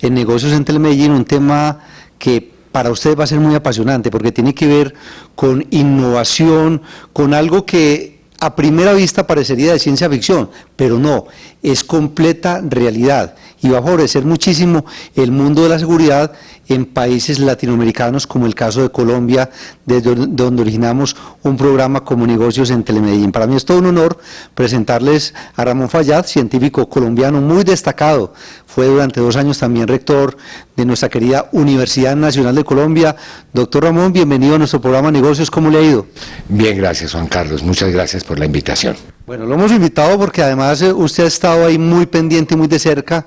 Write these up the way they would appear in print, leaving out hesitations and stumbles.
en Negocios en Telemedellín, un tema que para usted va a ser muy apasionante, porque tiene que ver con innovación, con algo que a primera vista parecería de ciencia ficción, pero no, es completa realidad y va a favorecer muchísimo el mundo de la seguridad en países latinoamericanos, como el caso de Colombia, desde donde originamos un programa como Negocios en Telemedellín. Para mí es todo un honor presentarles a Ramón Fayad, científico colombiano muy destacado. Fue durante 2 años también rector de nuestra querida Universidad Nacional de Colombia. Doctor Ramón, bienvenido a nuestro programa Negocios, ¿cómo le ha ido? Bien, gracias Juan Carlos, muchas gracias por la invitación. Bueno, lo hemos invitado porque además usted ha estado ahí muy pendiente, muy de cerca,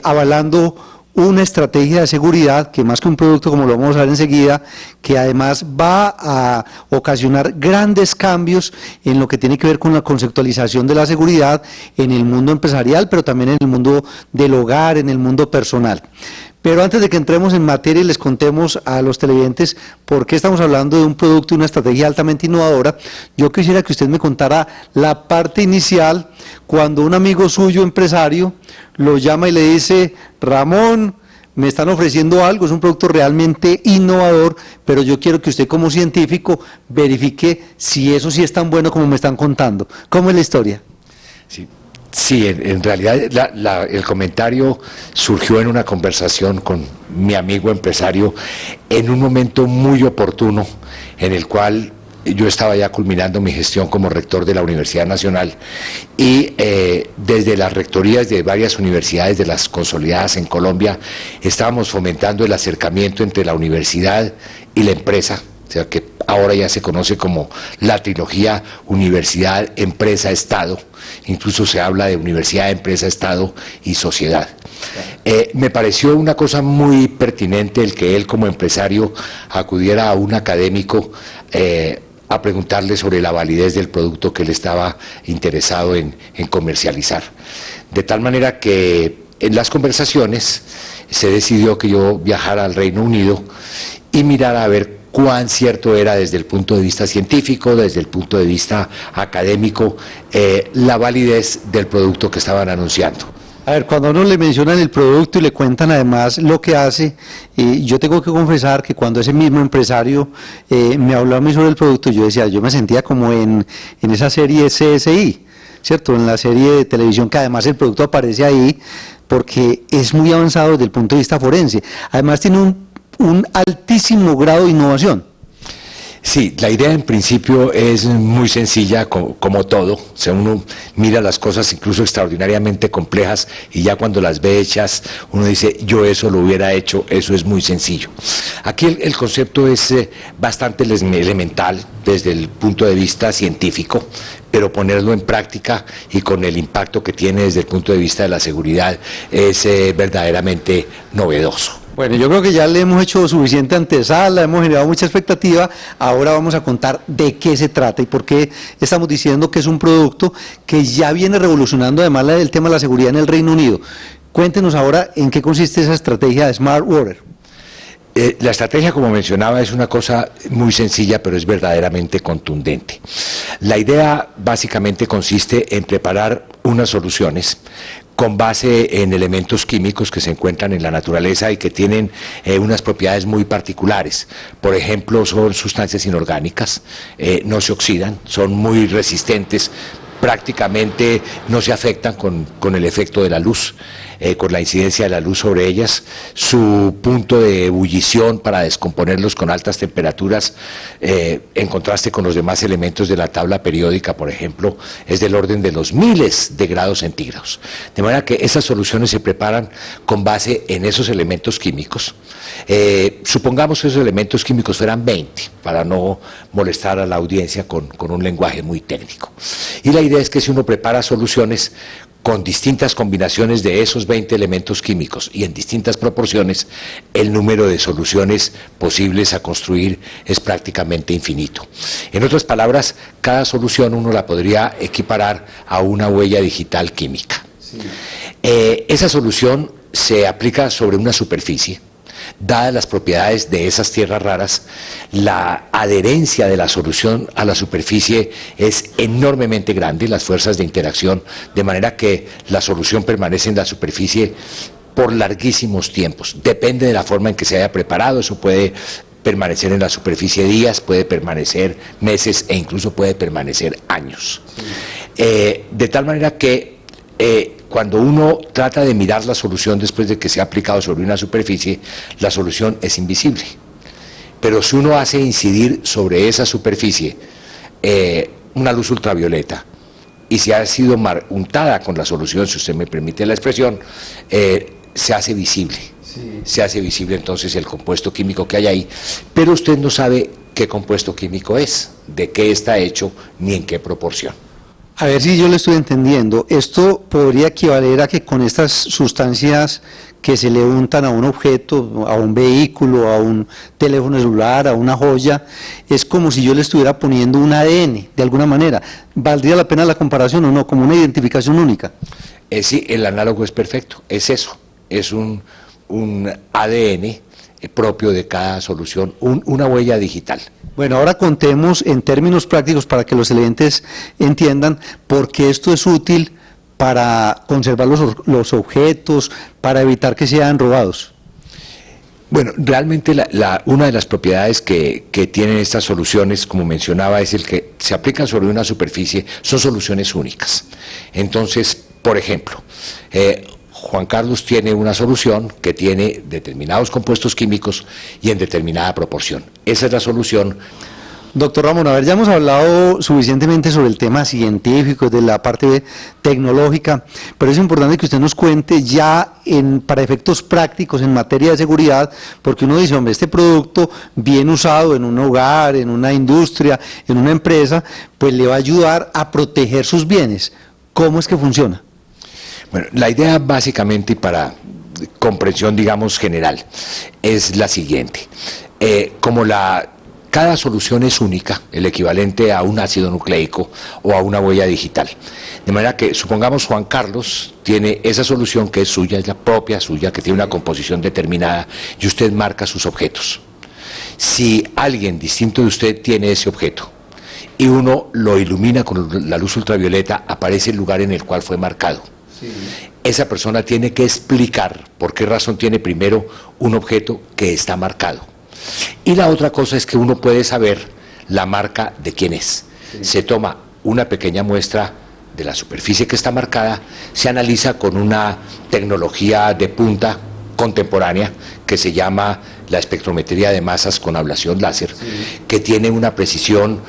avalando una estrategia de seguridad que más que un producto, como lo vamos a ver enseguida, que además va a ocasionar grandes cambios en lo que tiene que ver con la conceptualización de la seguridad en el mundo empresarial, pero también en el mundo del hogar, en el mundo personal. Pero antes de que entremos en materia y les contemos a los televidentes por qué estamos hablando de un producto y una estrategia altamente innovadora, yo quisiera que usted me contara la parte inicial, cuando un amigo suyo empresario lo llama y le dice: Ramón, me están ofreciendo algo, es un producto realmente innovador, pero yo quiero que usted como científico verifique si eso sí es tan bueno como me están contando. ¿Cómo es la historia? Sí, en realidad el comentario surgió en una conversación con mi amigo empresario en un momento muy oportuno en el cual yo estaba ya culminando mi gestión como rector de la Universidad Nacional y desde las rectorías de varias universidades de las consolidadas en Colombia estábamos fomentando el acercamiento entre la universidad y la empresa, o sea que ahora ya se conoce como la trilogía universidad, empresa, Estado, incluso se habla de universidad, empresa, Estado y sociedad. Me pareció una cosa muy pertinente el que él como empresario acudiera a un académico a preguntarle sobre la validez del producto que él estaba interesado en comercializar. De tal manera que en las conversaciones se decidió que yo viajara al Reino Unido y mirara a ver cuán cierto era desde el punto de vista científico, desde el punto de vista académico, la validez del producto que estaban anunciando. A ver, cuando a uno le mencionan el producto y le cuentan además lo que hace, yo tengo que confesar que cuando ese mismo empresario me habló a mí sobre el producto, yo decía, yo me sentía como en esa serie CSI, ¿cierto? En la serie de televisión que además el producto aparece ahí porque es muy avanzado desde el punto de vista forense. Además tiene un altísimo grado de innovación. Sí, la idea en principio es muy sencilla, como todo. O sea, uno mira las cosas incluso extraordinariamente complejas y ya cuando las ve hechas, uno dice, yo eso lo hubiera hecho, eso es muy sencillo. Aquí el concepto es bastante elemental desde el punto de vista científico, pero ponerlo en práctica y con el impacto que tiene desde el punto de vista de la seguridad es verdaderamente novedoso. Bueno, yo creo que ya le hemos hecho suficiente antesala, hemos generado mucha expectativa, ahora vamos a contar de qué se trata y por qué estamos diciendo que es un producto que ya viene revolucionando además el tema de la seguridad en el Reino Unido. Cuéntenos ahora en qué consiste esa estrategia de Smart Water. La estrategia, como mencionaba, es una cosa muy sencilla, pero es verdaderamente contundente. La idea básicamente consiste en preparar unas soluciones con base en elementos químicos que se encuentran en la naturaleza y que tienen unas propiedades muy particulares. Por ejemplo, son sustancias inorgánicas, no se oxidan, son muy resistentes, prácticamente no se afectan con el efecto de la luz, con la incidencia de la luz sobre ellas. Su punto de ebullición para descomponerlos con altas temperaturas, en contraste con los demás elementos de la tabla periódica, por ejemplo, es del orden de los miles de grados centígrados. De manera que esas soluciones se preparan con base en esos elementos químicos. Supongamos que esos elementos químicos fueran 20, para no molestar a la audiencia con un lenguaje muy técnico. Y la idea es que si uno prepara soluciones con distintas combinaciones de esos 20 elementos químicos y en distintas proporciones, el número de soluciones posibles a construir es prácticamente infinito. En otras palabras, cada solución uno la podría equiparar a una huella digital química. Sí. Esa solución se aplica sobre una superficie. Dadas las propiedades de esas tierras raras, la adherencia de la solución a la superficie es enormemente grande, las fuerzas de interacción, de manera que la solución permanece en la superficie por larguísimos tiempos. Depende de la forma en que se haya preparado, eso puede permanecer en la superficie días, puede permanecer meses e incluso puede permanecer años. Sí. De tal manera que cuando uno trata de mirar la solución después de que se ha aplicado sobre una superficie, la solución es invisible. Pero si uno hace incidir sobre esa superficie una luz ultravioleta y si ha sido untada con la solución, si usted me permite la expresión, se hace visible. Sí. Se hace visible entonces el compuesto químico que hay ahí, pero usted no sabe qué compuesto químico es, de qué está hecho, ni en qué proporción. A ver si yo le estoy entendiendo, esto podría equivaler a que con estas sustancias que se le untan a un objeto, a un vehículo, a un teléfono celular, a una joya, es como si yo le estuviera poniendo un ADN, de alguna manera. ¿Valdría la pena la comparación o no? Como una identificación única. Sí, el análogo es perfecto, es eso, es un ADN propio de cada solución, una huella digital. Bueno, ahora contemos en términos prácticos para que los televidentes entiendan por qué esto es útil para conservar los objetos, para evitar que sean robados. Bueno, realmente una de las propiedades que tienen estas soluciones, como mencionaba, es el que se aplican sobre una superficie, son soluciones únicas. Entonces, por ejemplo, Juan Carlos tiene una solución que tiene determinados compuestos químicos y en determinada proporción. Esa es la solución. Doctor Ramón, a ver, ya hemos hablado suficientemente sobre el tema científico, de la parte tecnológica, pero es importante que usted nos cuente ya para efectos prácticos en materia de seguridad, porque uno dice, hombre, este producto bien usado en un hogar, en una industria, en una empresa, pues le va a ayudar a proteger sus bienes. ¿Cómo es que funciona? Bueno, la idea básicamente, para comprensión, digamos, general, es la siguiente. Cada solución es única, el equivalente a un ácido nucleico o a una huella digital. De manera que, supongamos, Juan Carlos tiene esa solución que es suya, es la propia suya, que tiene una composición determinada, y usted marca sus objetos. Si alguien distinto de usted tiene ese objeto, y uno lo ilumina con la luz ultravioleta, aparece el lugar en el cual fue marcado. Sí. Esa persona tiene que explicar por qué razón tiene primero un objeto que está marcado. Y la otra cosa es que uno puede saber la marca de quién es. Sí. Se toma una pequeña muestra de la superficie que está marcada, se analiza con una tecnología de punta contemporánea que se llama la espectrometría de masas con ablación láser, sí, que tiene una precisión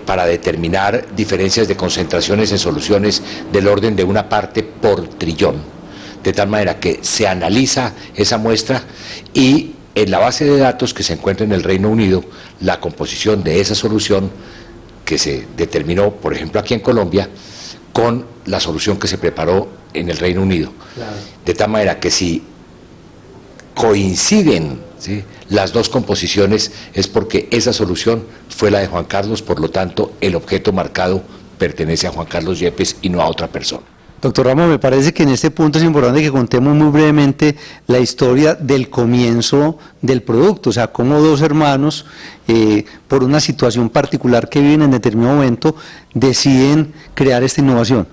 para determinar diferencias de concentraciones en soluciones del orden de una parte por trillón, de tal manera que se analiza esa muestra y en la base de datos que se encuentra en el Reino Unido, la composición de esa solución que se determinó, por ejemplo, aquí en Colombia, con la solución que se preparó en el Reino Unido. Claro. De tal manera que si coinciden, ¿sí?, las dos composiciones, es porque esa solución fue la de Juan Carlos, por lo tanto, el objeto marcado pertenece a Juan Carlos Yepes y no a otra persona. Doctor Ramón, me parece que en este punto es importante que contemos muy brevemente la historia del comienzo del producto, o sea, cómo dos hermanos, por una situación particular que viven en determinado momento, deciden crear esta innovación.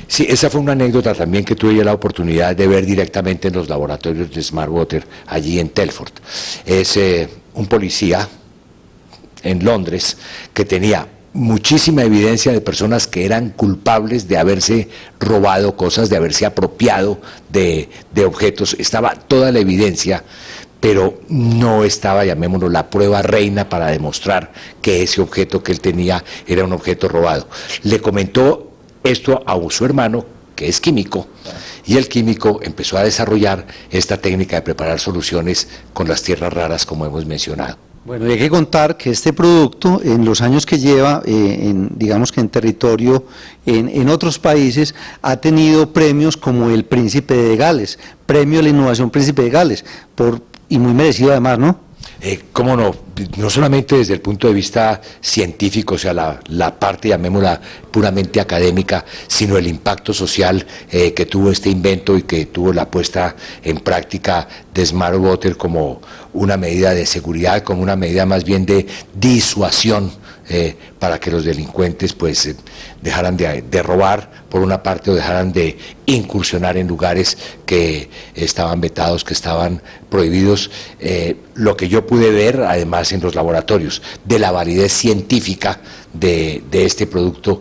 Sí, esa fue una anécdota también que tuve yo la oportunidad de ver directamente en los laboratorios de Smartwater, allí en Telford. Es un policía en Londres que tenía muchísima evidencia de personas que eran culpables de haberse robado cosas, de haberse apropiado de objetos. Estaba toda la evidencia, pero no estaba, llamémoslo, la prueba reina para demostrar que ese objeto que él tenía era un objeto robado. Le comentó esto a su hermano, que es químico, y el químico empezó a desarrollar esta técnica de preparar soluciones con las tierras raras, como hemos mencionado. Bueno, y hay que contar que este producto, en los años que lleva, digamos que en territorio, en otros países, ha tenido premios como el Príncipe de Gales, Premio de la Innovación Príncipe de Gales, y muy merecido además, ¿no? ¿Cómo no? No solamente desde el punto de vista científico, o sea, la parte, llamémosla, puramente académica, sino el impacto social que tuvo este invento y que tuvo la puesta en práctica de Smartwater como una medida de seguridad, como una medida más bien de disuasión para que los delincuentes pues dejaran de robar por una parte o dejaran de incursionar en lugares que estaban vetados, que estaban prohibidos. Lo que yo pude ver además en los laboratorios de la validez científica de este producto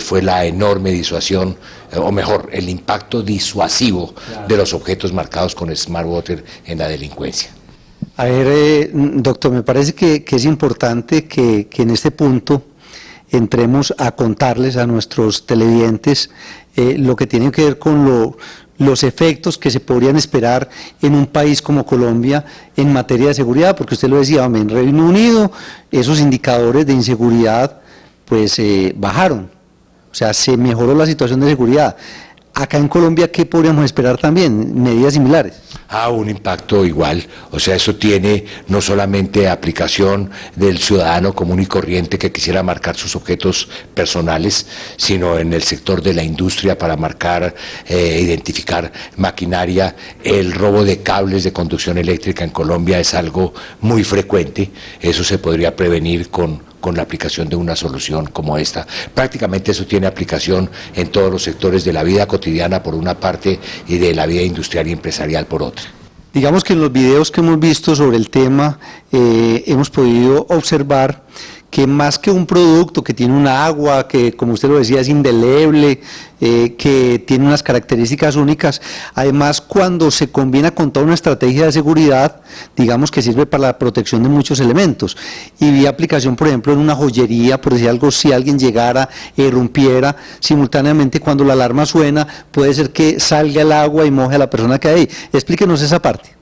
fue la enorme disuasión, o mejor, el impacto disuasivo de los objetos marcados con Smart Water en la delincuencia. A ver, doctor, me parece que es importante que en este punto entremos a contarles a nuestros televidentes lo que tiene que ver con los efectos que se podrían esperar en un país como Colombia en materia de seguridad, porque usted lo decía, en Reino Unido esos indicadores de inseguridad pues bajaron, o sea, se mejoró la situación de seguridad. Acá en Colombia, ¿qué podríamos esperar también? ¿Medidas similares? Un impacto igual, o sea, eso tiene no solamente aplicación del ciudadano común y corriente que quisiera marcar sus objetos personales, sino en el sector de la industria para marcar, identificar maquinaria. El robo de cables de conducción eléctrica en Colombia es algo muy frecuente, eso se podría prevenir con la aplicación de una solución como esta. Prácticamente eso tiene aplicación en todos los sectores de la vida cotidiana por una parte y de la vida industrial y empresarial por otra. Digamos que en los videos que hemos visto sobre el tema hemos podido observar que más que un producto que tiene una agua, que como usted lo decía es indeleble, que tiene unas características únicas, además cuando se combina con toda una estrategia de seguridad, digamos que sirve para la protección de muchos elementos, y vi aplicación por ejemplo en una joyería, por decir algo, si alguien llegara, irrumpiera, simultáneamente cuando la alarma suena, puede ser que salga el agua y moje a la persona que hay ahí. Explíquenos esa parte.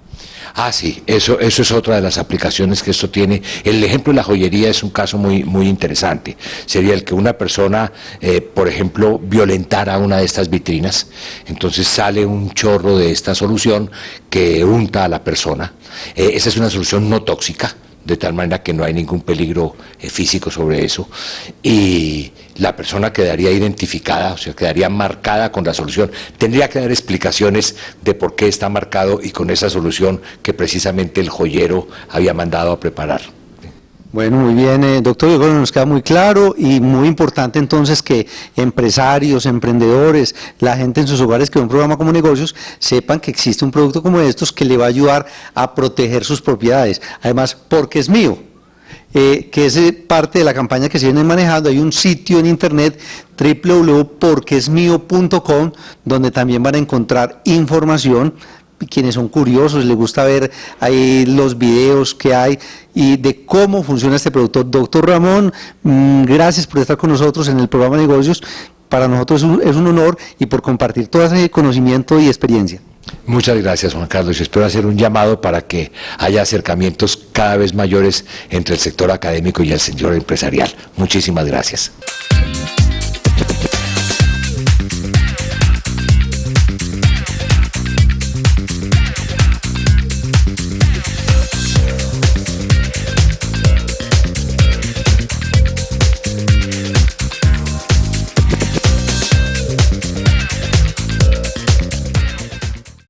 Sí, eso es otra de las aplicaciones que esto tiene. El ejemplo de la joyería es un caso muy interesante. Sería el que una persona, por ejemplo, violentara una de estas vitrinas, entonces sale un chorro de esta solución que unta a la persona. Esa es una solución no tóxica, de tal manera que no hay ningún peligro físico sobre eso, y la persona quedaría identificada, o sea, quedaría marcada con la solución. Tendría que dar explicaciones de por qué está marcado y con esa solución que precisamente el joyero había mandado a preparar. Bueno, muy bien, doctor, yo creo que nos queda muy claro y muy importante entonces que empresarios, emprendedores, la gente en sus hogares que ve un programa como negocios, sepan que existe un producto como estos que le va a ayudar a proteger sus propiedades. Además, porque es mío, que es parte de la campaña que se viene manejando. Hay un sitio en internet, www.porquesmio.com, donde también van a encontrar información. Quienes son curiosos, les gusta ver ahí los videos que hay y de cómo funciona este producto. Doctor Ramón, gracias por estar con nosotros en el programa de negocios. Para nosotros es un honor y por compartir todo ese conocimiento y experiencia. Muchas gracias, Juan Carlos, y espero hacer un llamado para que haya acercamientos cada vez mayores entre el sector académico y el sector empresarial. Muchísimas gracias.